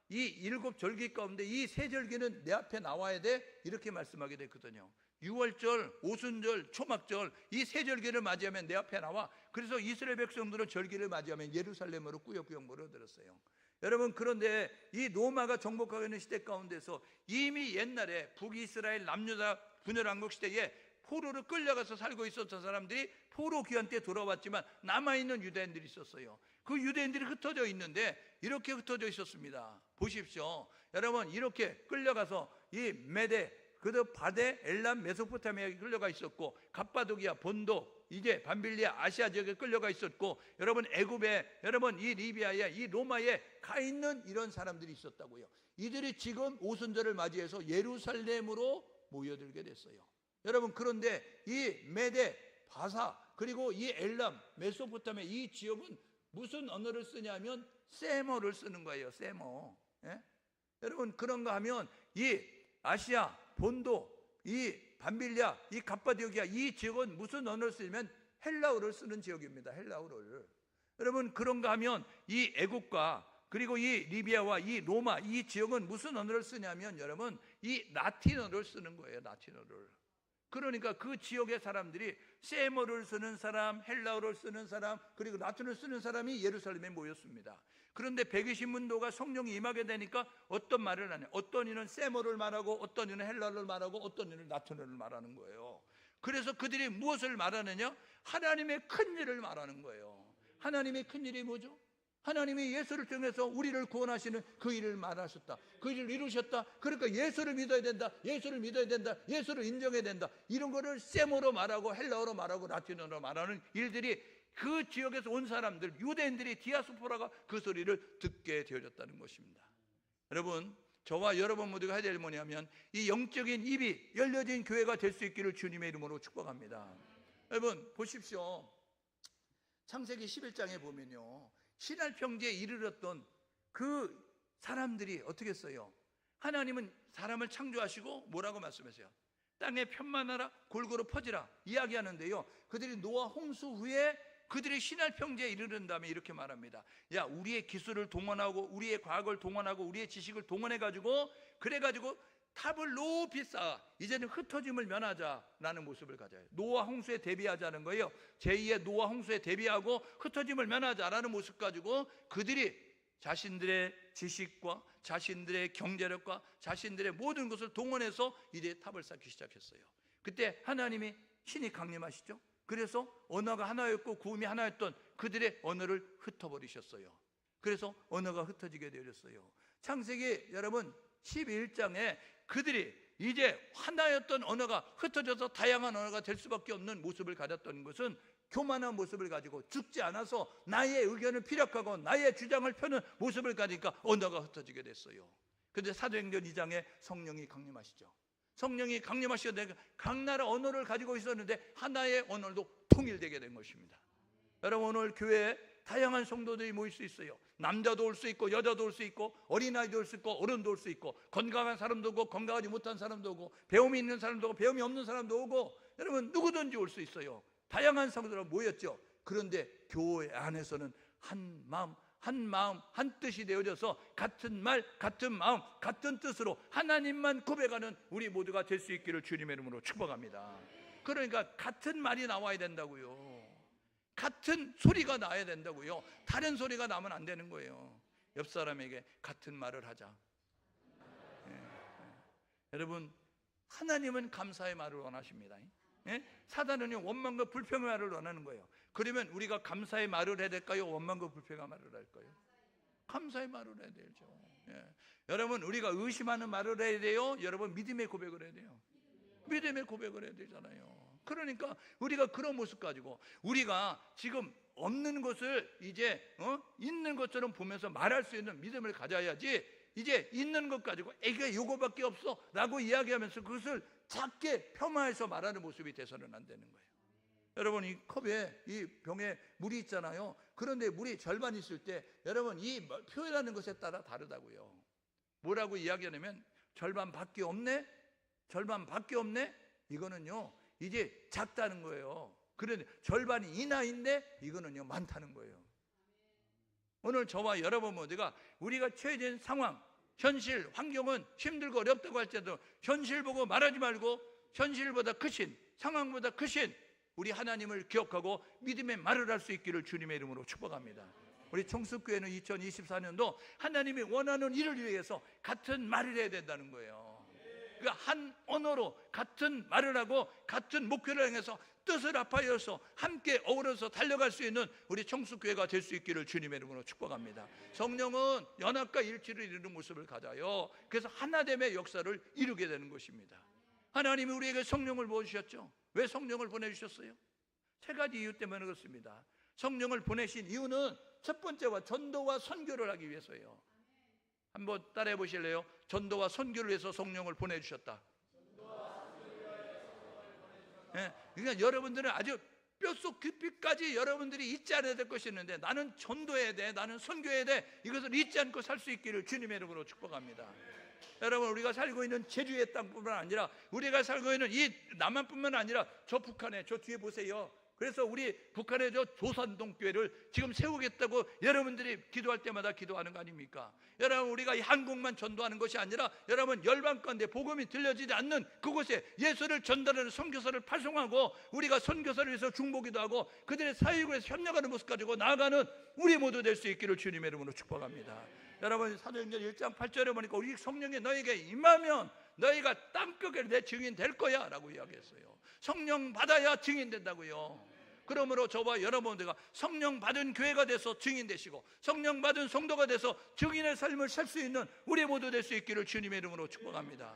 이 7절기 가운데 이 3절기는 내 앞에 나와야 돼, 이렇게 말씀하게 됐거든요. 6월절, 오순절, 초막절, 이 3절기를 맞이하면 내 앞에 나와. 그래서 이스라엘 백성들은 절기를 맞이하면 예루살렘으로 꾸역꾸역 몰어들었어요. 여러분, 그런데 이 로마가 정복하고 있는 시대 가운데서 이미 옛날에 북이스라엘 남유다 분열왕국 시대에 포로로 끌려가서 살고 있었던 사람들이 포로 귀환 때 돌아왔지만 남아있는 유대인들이 있었어요. 그 유대인들이 흩어져 있는데 이렇게 흩어져 있었습니다. 보십시오. 여러분, 이렇게 끌려가서 이 메대 그도 바데, 엘람, 메소포타미아에 끌려가 있었고, 갑바도기아, 본도, 이제 밤빌리아, 아시아 지역에 끌려가 있었고, 여러분 애굽에, 여러분 이 리비아에, 이 로마에 가 있는 이런 사람들이 있었다고요. 이들이 지금 오순절을 맞이해서 예루살렘으로 모여들게 됐어요. 여러분, 그런데 이 메데, 바사, 그리고 이 엘람, 메소포타미아 이 지역은 무슨 언어를 쓰냐면 세머를 쓰는 거예요. 세머. 예? 여러분, 그런가 하면 이 아시아 본도, 이 밤빌리아, 이 갑바디오기아 이 지역은 무슨 언어를 쓰냐면 헬라어를 쓰는 지역입니다. 헬라어를. 여러분, 그런가 하면 이 애국과 그리고 이 리비아와 이 로마 이 지역은 무슨 언어를 쓰냐면 여러분 이 라틴어를 쓰는 거예요. 라틴어를. 그러니까 그 지역의 사람들이 세머를 쓰는 사람, 헬라어를 쓰는 사람, 그리고 라틴어를 쓰는 사람이 예루살렘에 모였습니다. 그런데 120문도가 성령이 임하게 되니까 어떤 말을 하냐, 어떤 이는 세머를 말하고 어떤 이는 헬라어를 말하고 어떤 이는 라틴어를 말하는 거예요. 그래서 그들이 무엇을 말하느냐? 하나님의 큰 일을 말하는 거예요. 하나님의 큰 일이 뭐죠? 하나님이 예수를 통해서 우리를 구원하시는 그 일을 말하셨다. 그 일을 이루셨다. 그러니까 예수를 믿어야 된다. 예수를 믿어야 된다. 예수를 인정해야 된다. 이런 거를 세모로 말하고 헬라어로 말하고 라틴어로 말하는 일들이 그 지역에서 온 사람들, 유대인들이 디아스포라가 그 소리를 듣게 되어졌다는 것입니다. 여러분, 저와 여러분 모두가 해야 될 뭐냐면 이 영적인 입이 열려진 교회가 될 수 있기를 주님의 이름으로 축복합니다. 여러분 보십시오. 창세기 11장에 보면요, 신할평지에 이르렀던 그 사람들이 어떻게 했어요? 하나님은 사람을 창조하시고 뭐라고 말씀하세요? 땅에 편만하라, 골고루 퍼지라 이야기하는데요, 그들이 노아 홍수 후에 그들이 신할평지에 이르는 다음에 이렇게 말합니다. 야, 우리의 기술을 동원하고 우리의 과학을 동원하고 우리의 지식을 동원해가지고 그래가지고 탑을 높이 쌓아 이제는 흩어짐을 면하자라는 모습을 가져요. 노아 홍수에 대비하자는 거예요. 제2의 노아 홍수에 대비하고 흩어짐을 면하자라는 모습 가지고 그들이 자신들의 지식과 자신들의 경제력과 자신들의 모든 것을 동원해서 이제 탑을 쌓기 시작했어요. 그때 하나님이 신이 강림하시죠. 그래서 언어가 하나였고 구음이 하나였던 그들의 언어를 흩어버리셨어요. 그래서 언어가 흩어지게 되었어요. 창세기 여러분 11장에 그들이 이제 하나였던 언어가 흩어져서 다양한 언어가 될 수밖에 없는 모습을 가졌던 것은 교만한 모습을 가지고 죽지 않아서 나의 의견을 피력하고 나의 주장을 펴는 모습을 가지니까 언어가 흩어지게 됐어요. 그런데 사도행전 2장에 성령이 강림하시죠. 성령이 강림하시고 각 나라 언어를 가지고 있었는데 하나의 언어로 통일되게 된 것입니다. 여러분, 오늘 교회에 다양한 성도들이 모일 수 있어요. 남자도 올 수 있고 여자도 올 수 있고 어린아이도 올 수 있고 어른도 올 수 있고 건강한 사람도 오고 건강하지 못한 사람도 오고 배움이 있는 사람도 오고 배움이 없는 사람도 오고 여러분 누구든지 올 수 있어요. 다양한 성도가 모였죠. 그런데 교회 안에서는 한 마음 한 뜻이 되어져서 같은 말 같은 마음 같은 뜻으로 하나님만 고백하는 우리 모두가 될 수 있기를 주님의 이름으로 축복합니다. 그러니까 같은 말이 나와야 된다고요. 같은 소리가 나야 된다고요. 다른 소리가 나면 안 되는 거예요. 옆 사람에게 같은 말을 하자. 여러분, 하나님은 감사의 말을 원하십니다. 사단은 원망과 불평의 말을 원하는 거예요. 그러면 우리가 감사의 말을 해야 될까요? 원망과 불평의 말을 할까요? 감사의 말을 해야 되죠. 여러분, 우리가 의심하는 말을 해야 돼요? 여러분, 믿음의 고백을 해야 돼요. 믿음의 고백을 해야 되잖아요. 그러니까 우리가 그런 모습 가지고 우리가 지금 없는 것을 이제 있는 것처럼 보면서 말할 수 있는 믿음을 가져야지, 이제 있는 것 가지고 이게 요거밖에 없어 라고 이야기하면서 그것을 작게 폄하해서 말하는 모습이 돼서는 안 되는 거예요. 여러분, 이 컵에 이 병에 물이 있잖아요. 그런데 물이 절반 있을 때 여러분 이 표현하는 것에 따라 다르다고요. 뭐라고 이야기하냐면 절반밖에 없네? 절반밖에 없네? 이거는요 이제 작다는 거예요. 그런데 절반이 이나인데 이거는요 많다는 거예요. 오늘 저와 여러분 모두가 우리가 처해진 상황, 현실, 환경은 힘들고 어렵다고 할지라도 현실 보고 말하지 말고 현실보다 크신, 상황보다 크신 우리 하나님을 기억하고 믿음의 말을 할 수 있기를 주님의 이름으로 축복합니다. 우리 청숙교회는 2024년도 하나님이 원하는 일을 위해서 같은 말을 해야 된다는 거예요. 그러니까 한 언어로 같은 말을 하고 같은 목표를 향해서 뜻을 합하여서 함께 어우러서 달려갈 수 있는 우리 청숙교회가 될 수 있기를 주님의 이름으로 축복합니다. 성령은 연합과 일치를 이루는 모습을 가져요. 그래서 하나됨의 역사를 이루게 되는 것입니다. 하나님이 우리에게 성령을 부어주셨죠. 왜 성령을 보내주셨어요? 세 가지 이유 때문에 그렇습니다. 성령을 보내신 이유는 첫 번째와 전도와 선교를 하기 위해서예요. 한번 따라해 보실래요? 전도와 선교를 위해서 성령을 보내주셨다. 네, 그러니까 여러분들은 아주 뼛속 깊이까지 여러분들이 잊지 않아야 될 것이 있는데, 나는 전도해야 돼, 나는 선교해야 돼, 이것을 잊지 않고 살 수 있기를 주님의 이름으로 축복합니다. 여러분, 우리가 살고 있는 제주의 땅뿐만 아니라 우리가 살고 있는 이 남한뿐만 아니라 저 북한에, 저 뒤에 보세요. 그래서 우리 북한의 저 조선동 교회를 지금 세우겠다고 여러분들이 기도할 때마다 기도하는 거 아닙니까? 여러분, 우리가 이 한국만 전도하는 것이 아니라 여러분 열방 가운데 복음이 들려지지 않는 그곳에 예수를 전달하는 선교사를 발송하고, 우리가 선교사를 위해서 중보기도 하고 그들의 사역을 위해서 협력하는 모습 가지고 나아가는 우리 모두 될 수 있기를 주님의 이름으로 축복합니다. 여러분, 사도행전 1장 8절에 보니까 우리 성령이 너에게 임하면 너희가 땅끝에 내 증인 될 거야 라고 이야기했어요. 성령 받아야 증인 된다고요. 그러므로 저와 여러분들과 성령 받은 교회가 돼서 증인 되시고 성령 받은 성도가 돼서 증인의 삶을 살 수 있는 우리 모두 될 수 있기를 주님의 이름으로 축복합니다.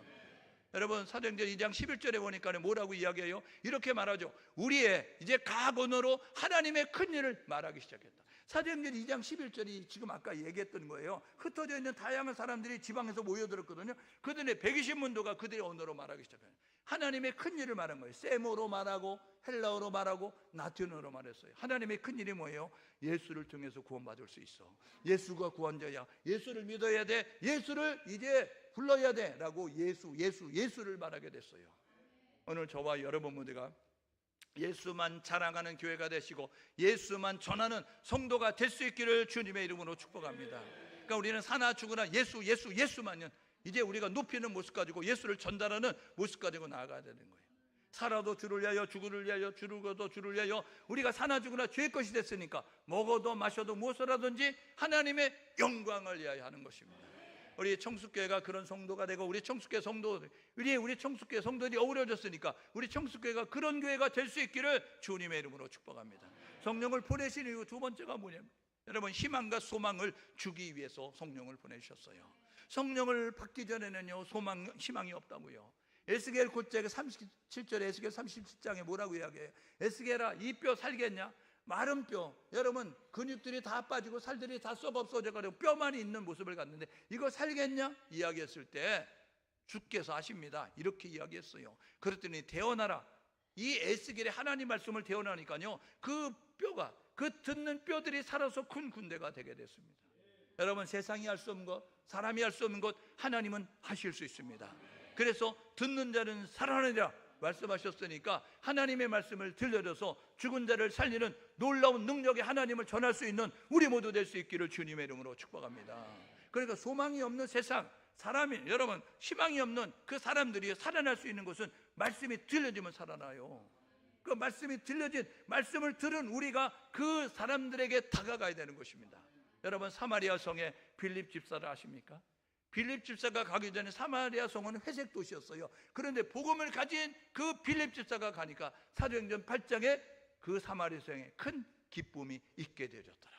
여러분, 사도행전 2장 11절에 보니까 뭐라고 이야기해요? 이렇게 말하죠. 우리의 이제 각 언어로 하나님의 큰 일을 말하기 시작했다. 사도행전 2장 11절이 지금 아까 얘기했던 거예요. 흩어져 있는 다양한 사람들이 지방에서 모여들었거든요. 그들의 120문도가 그들의 언어로 말하기 시작해요. 하나님의 큰 일을 말한 거예요. 세모로 말하고 헬라어로 말하고 라틴어로 말했어요. 하나님의 큰 일이 뭐예요? 예수를 통해서 구원받을 수 있어. 예수가 구원자야. 예수를 믿어야 돼. 예수를 이제 불러야 돼 라고 예수를 말하게 됐어요. 오늘 저와 여러분 모두가 예수만 자랑하는 교회가 되시고 예수만 전하는 성도가 될 수 있기를 주님의 이름으로 축복합니다. 그러니까 우리는 사나 죽으나 예수만요, 이제 우리가 높이는 모습 가지고 예수를 전달하는 모습 가지고 나아가야 되는 거예요. 살아도 주를 위하여, 죽으를 위하여, 죽어도 주를 위하여. 우리가 사나 죽으나 주의 것이 됐으니까 먹어도 마셔도 무엇을 하든지 하나님의 영광을 위하여 하는 것입니다. 우리 청숙교회가 그런 성도가 되고 우리 청숙교회 성도들이 어우러졌으니까 우리 청숙교회가 그런 교회가 될 수 있기를 주님의 이름으로 축복합니다. 성령을 보내신 이유 두 번째가 뭐냐면, 여러분, 희망과 소망을 주기 위해서 성령을 보내주셨어요. 성령을 받기 전에는요, 희망이 없다고요. 에스겔 곧자가 37절에 에스겔 37장에 뭐라고 이야기해요? 에스겔아, 이 뼈 살겠냐? 마른 뼈, 여러분 근육들이 다 빠지고 살들이 다 썩어 없어져가지고 뼈만 있는 모습을 갖는데 이거 살겠냐? 이야기했을 때 주께서 아십니다. 이렇게 이야기했어요. 그랬더니 태어나라. 이 에스겔의 하나님 말씀을 태어나니까요, 그 뼈가, 그 듣는 뼈들이 살아서 큰 군대가 되게 됐습니다. 여러분, 세상이 할 수 없는 것, 사람이 할 수 없는 것 하나님은 하실 수 있습니다. 그래서 듣는 자는 살아나리라 말씀하셨으니까 하나님의 말씀을 들려줘서 죽은 자를 살리는 놀라운 능력의 하나님을 전할 수 있는 우리 모두 될 수 있기를 주님의 이름으로 축복합니다. 그러니까 소망이 없는 세상, 사람이, 여러분, 희망이 없는 그 사람들이 살아날 수 있는 것은 말씀이 들려지면 살아나요. 그 말씀이 들려진 말씀을 들은 우리가 그 사람들에게 다가가야 되는 것입니다. 여러분, 사마리아 성에 빌립 집사를 아십니까? 빌립 집사가 가기 전에 사마리아 성은 회색 도시였어요. 그런데 복음을 가진 그 빌립 집사가 가니까 사도행전 8장에 그 사마리아 성에 큰 기쁨이 있게 되어졌더라.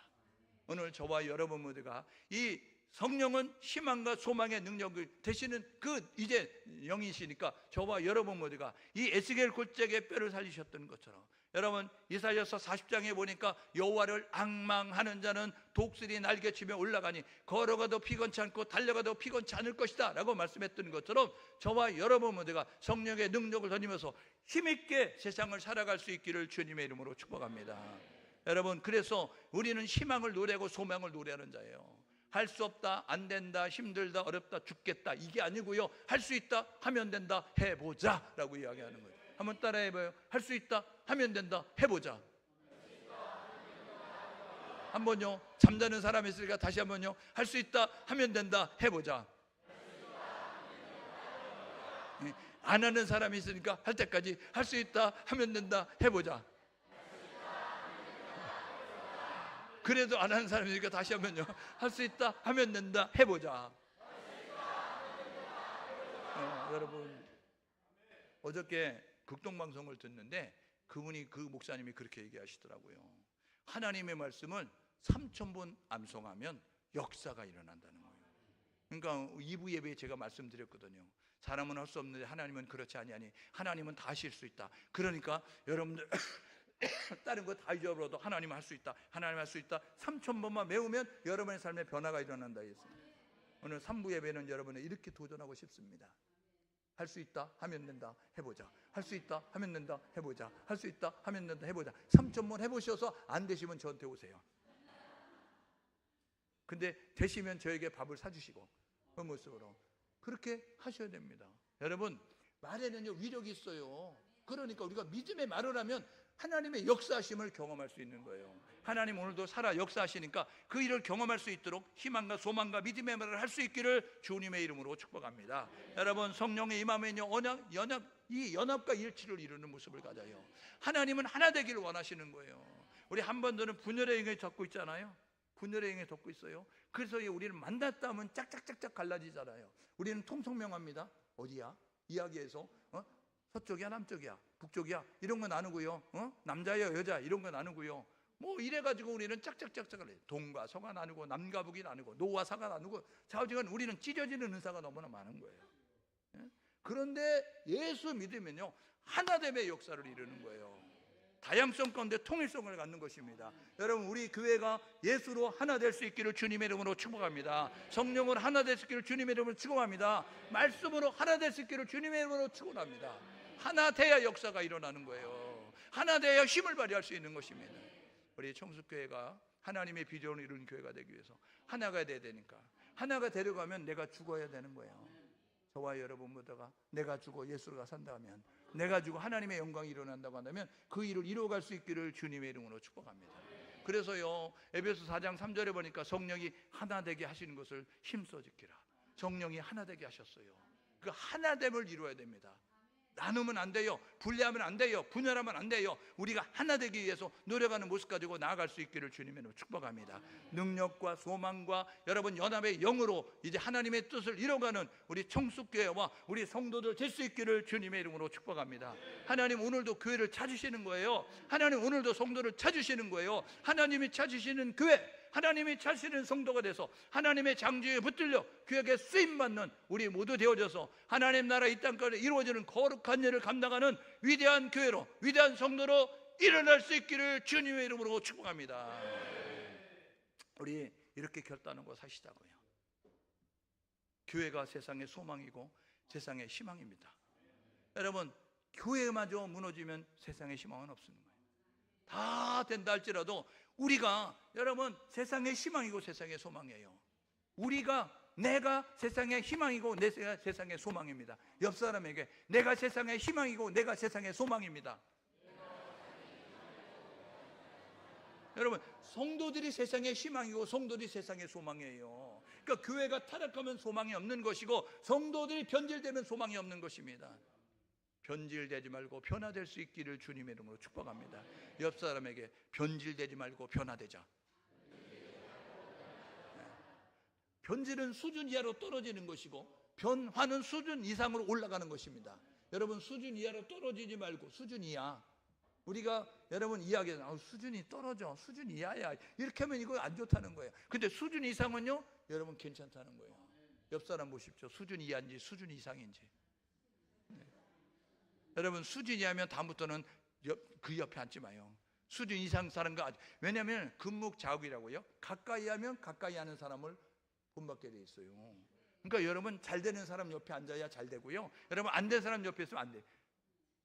오늘 저와 여러분 모두가 이 성령은 희망과 소망의 능력을 되시는 그 이제 영이시니까 저와 여러분 모두가 이 에스겔 골짜기의 뼈를 살리셨던 것처럼, 여러분, 이사야서 40장에 보니까 여호와를 앙망하는 자는 독수리 날개치며 올라가니 걸어가도 피곤치 않고 달려가도 피곤치 않을 것이다 라고 말씀했던 것처럼 저와 여러분 모두가 성령의 능력을 다니면서 힘있게 세상을 살아갈 수 있기를 주님의 이름으로 축복합니다. 여러분, 그래서 우리는 희망을 노래하고 소망을 노래하는 자예요. 할 수 없다, 안 된다, 힘들다, 어렵다, 죽겠다, 이게 아니고요, 할 수 있다, 하면 된다, 해보자 라고 이야기하는 거예요. 한번 따라해봐요. 할 수 있다, 하면 된다, 해보자. 한번요, 잠자는 사람이 있으니까 다시 한번요, 할 수 있다, 하면 된다, 해보자. 안 하는 사람이 있으니까 할 때까지 할 수 있다, 하면 된다, 해보자. 그래도 안 하는 사람이니까 다시 한번요, 할 수 있다, 하면 된다, 해보자. 여러분, 어저께 극동방송을 듣는데 그 목사님이 그렇게 얘기하시더라고요. 하나님의 말씀을 3000번 암송하면 역사가 일어난다는 거예요. 그러니까 2부 예배에 제가 말씀드렸거든요. 사람은 할 수 없는데 하나님은 그렇지 아니하니 하나님은 다 하실 수 있다. 그러니까 여러분들 다른 거 다 잊어버려도 하나님은 할 수 있다. 하나님 할 수 있다. 3,000번만 외우면 여러분의 삶에 변화가 일어난다 했습니다. 오늘 3부 예배는 여러분이 이렇게 도전하고 싶습니다. 할 수 있다 하면 된다 해보자. 할 수 있다 하면 된다 해보자. 할 수 있다 하면 된다 해보자. 3,000번 해보셔서 안 되시면 저한테 오세요. 근데 되시면 저에게 밥을 사주시고 그 모습으로 그렇게 하셔야 됩니다. 여러분, 말에는요 위력이 있어요. 그러니까 우리가 믿음의 말을 하면 하나님의 역사하심을 경험할 수 있는 거예요. 하나님 오늘도 살아 역사하시니까 그 일을 경험할 수 있도록 희망과 소망과 믿음의 말을 할 수 있기를 주님의 이름으로 축복합니다. 여러분, 성령의 임하면요 이 연합과 일치를 이루는 모습을 가져요. 하나님은 하나 되기를 원하시는 거예요. 우리 한번들은 분열의 영에 덮고 있잖아요. 분열의 영에 덮고 있어요. 그래서 우리는 만났다 하면 짝짝짝짝 갈라지잖아요. 우리는 통성명합니다. 어디야? 이야기에서 서쪽이야 남쪽이야 북쪽이야 이런 거 나누고요, 남자야 여자 이런 거 나누고요, 뭐 이래가지고 우리는 짝짝짝짝 갈라요. 동과 서가 나누고 남과 북이 나누고 노와 사가 나누고 좌우지간 우리는 찢어지는 은사가 너무나 많은 거예요. 그런데 예수 믿으면요 하나됨의 역사를 이루는 거예요. 다양성 가운데 통일성을 갖는 것입니다. 여러분, 우리 교회가 예수로 하나 될 수 있기를 주님의 이름으로 축복합니다. 성령으로 하나 될 수 있기를 주님의 이름으로 축복합니다. 말씀으로 하나 될 수 있기를 주님의 이름으로 축복합니다. 하나 돼야 역사가 일어나는 거예요. 하나 돼야 힘을 발휘할 수 있는 것입니다. 우리 청숙교회가 하나님의 비전을 이루는 교회가 되기 위해서 하나가 돼야 되니까, 하나가 되려가면 내가 죽어야 되는 거예요. 저와 여러분 모두가 내가 죽어 예수가 산다 하면, 내가 죽어 하나님의 영광이 일어난다고 한다면 그 일을 이루어갈 수 있기를 주님의 이름으로 축복합니다. 그래서요 에베소 4장 3절에 보니까 성령이 하나 되게 하시는 것을 힘써 지키라. 성령이 하나 되게 하셨어요. 그 하나됨을 이루어야 됩니다. 나누면 안 돼요. 분리하면 안 돼요. 분열하면 안 돼요. 우리가 하나 되기 위해서 노력하는 모습 가지고 나아갈 수 있기를 주님의 이름으로 축복합니다. 능력과 소망과 여러분 연합의 영으로 이제 하나님의 뜻을 이뤄가는 우리 청숙교회와 우리 성도들 될 수 있기를 주님의 이름으로 축복합니다. 하나님 오늘도 교회를 찾으시는 거예요. 하나님 오늘도 성도를 찾으시는 거예요. 하나님이 찾으시는 교회, 하나님이 찾으시는 성도가 돼서 하나님의 장지에 붙들려 그에게 쓰임받는 우리 모두 되어져서 하나님 나라 이 땅까지 이루어지는 거룩한 일을 감당하는 위대한 교회로, 위대한 성도로 일어날 수 있기를 주님의 이름으로 축복합니다. 우리 이렇게 결단하고 사시자고요. 교회가 세상의 소망이고 세상의 희망입니다. 여러분, 교회마저 무너지면 세상의 희망은 없는 거예요. 다 된다 할지라도 우리가 여러분 세상의 희망이고 세상의 소망이에요. 내가 세상의 희망이고 내가 세상의 소망입니다. 옆 사람에게 내가 세상의 희망이고 내가 세상의 소망입니다. 여러분, 성도들이 세상의 희망이고 성도들이 세상의 소망이에요. 그러니까 교회가 타락하면 소망이 없는 것이고 성도들이 변질되면 소망이 없는 것입니다. 변질되지 말고 변화될 수 있기를 주님의 이름으로 축복합니다. 옆 사람에게 변질되지 말고 변화되자. 변질은 수준 이하로 떨어지는 것이고 변화는 수준 이상으로 올라가는 것입니다. 여러분, 수준 이하로 떨어지지 말고 수준 이하. 우리가 여러분 이야기하는 수준이 떨어져, 수준 이하야, 이렇게 하면 이거 안 좋다는 거예요. 근데 수준 이상은요 여러분 괜찮다는 거예요. 옆 사람 보십시오. 수준 이하인지 수준 이상인지. 여러분, 수준 이하면 다음부터는 그 옆에 앉지 마요. 수준 이상 사람과, 왜냐하면 금묵자국이라고요. 가까이 하면 가까이 하는 사람을 본받게 돼 있어요. 그러니까 여러분 잘 되는 사람 옆에 앉아야 잘 되고요, 여러분 안 되는 사람 옆에 있으면 안 돼.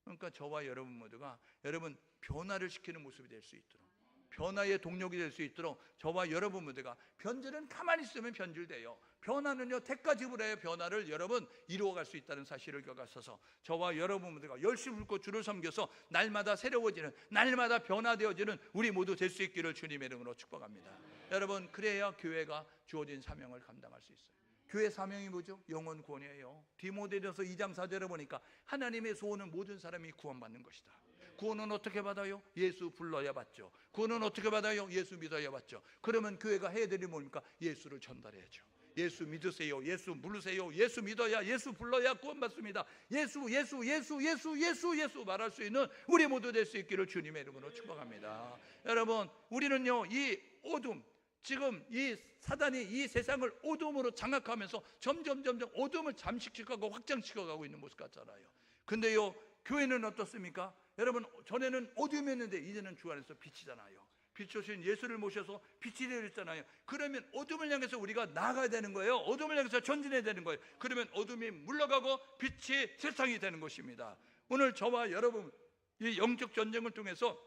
그러니까 저와 여러분 모두가 여러분 변화를 시키는 모습이 될 수 있도록, 변화의 동력이 될 수 있도록 저와 여러분 모두가, 변질은 가만히 있으면 변질돼요. 변화는요 대가 지불해야 변화를 여러분 이루어갈 수 있다는 사실을 겪어서 저와 여러분 모두가 열심히 굶고 주를 섬겨서 날마다 새로워지는, 날마다 변화되어지는 우리 모두 될 수 있기를 주님의 이름으로 축복합니다. 여러분, 그래야 교회가 주어진 사명을 감당할 수 있어요. 교회 사명이 뭐죠? 영혼 구원이에요. 디모데전서 2장 4절에 보니까 하나님의 소원은 모든 사람이 구원받는 것이다. 구원은 어떻게 받아요? 예수 불러야 받죠. 구원은 어떻게 받아요? 예수 믿어야 받죠. 그러면 교회가 해야 될 일이 뭡니까? 예수를 전달해야죠. 예수 믿으세요. 예수 부르세요. 예수 믿어야, 예수 불러야 구원받습니다. 예수 말할 수 있는 우리 모두 될 수 있기를 주님의 이름으로 축복합니다. 여러분, 우리는요 이 어둠, 지금 이 사단이 이 세상을 어둠으로 장악하면서 점점 어둠을 잠식시켜가고 확장시켜가고 있는 모습 같잖아요. 근데요, 교회는 어떻습니까? 여러분, 전에는 어둠이었는데 이제는 주 안에서 빛이잖아요. 빛이신 예수를 모셔서 빛이 되었잖아요. 그러면 어둠을 향해서 우리가 나아가야 되는 거예요. 어둠을 향해서 전진해야 되는 거예요. 그러면 어둠이 물러가고 빛이 세상이 되는 것입니다. 오늘 저와 여러분, 이 영적 전쟁을 통해서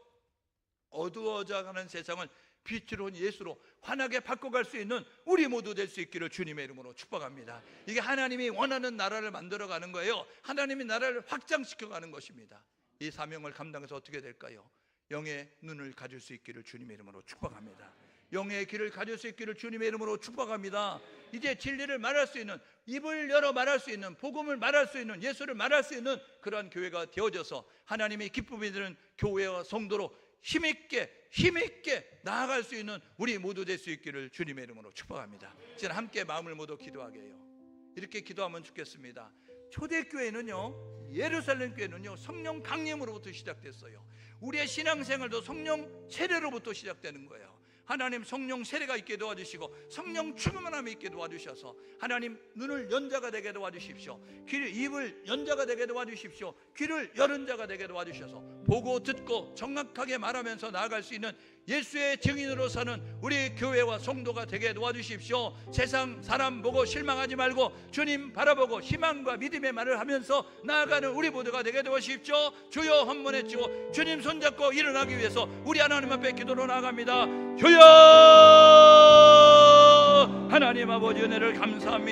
어두워져 가는 세상을 빛으로 온 예수로 환하게 바꿔갈 수 있는 우리 모두 될 수 있기를 주님의 이름으로 축복합니다. 이게 하나님이 원하는 나라를 만들어가는 거예요. 하나님이 나라를 확장시켜가는 것입니다. 이 사명을 감당해서 어떻게 될까요? 영의 눈을 가질 수 있기를 주님의 이름으로 축복합니다. 영의 귀를 가질 수 있기를 주님의 이름으로 축복합니다. 이제 진리를 말할 수 있는, 입을 열어 말할 수 있는, 복음을 말할 수 있는, 예수를 말할 수 있는 그러한 교회가 되어져서 하나님의 기쁨이 되는 교회와 성도로 힘있게 나아갈 수 있는 우리 모두 될 수 있기를 주님의 이름으로 축복합니다. 이제 함께 마음을 모두 기도하게 해요. 이렇게 기도하면 좋겠습니다. 초대교회는요, 예루살렘 교회는요, 성령 강림으로부터 시작됐어요. 우리의 신앙생활도 성령 세례로부터 시작되는 거예요. 하나님 성령 세례가 있게 도와주시고 성령 충만함이 있게 도와주셔서 하나님 눈을 연 자가 되게 도와주십시오. 입을 연 자가 되게 도와주십시오. 귀를 열은 자가 되게 도와주셔서 보고 듣고 정확하게 말하면서 나아갈 수 있는 예수의 증인으로 사는 우리 교회와 성도가 되게 도와주십시오. 세상 사람 보고 실망하지 말고 주님 바라보고 희망과 믿음의 말을 하면서 나아가는 우리 모두가 되게 도와주십시오. 주여 한 번 외치고 주님 손잡고 일어나기 위해서 우리 하나님 앞에 기도로 나아갑니다. 주여, 하나님 아버지 은혜를 감사합니다.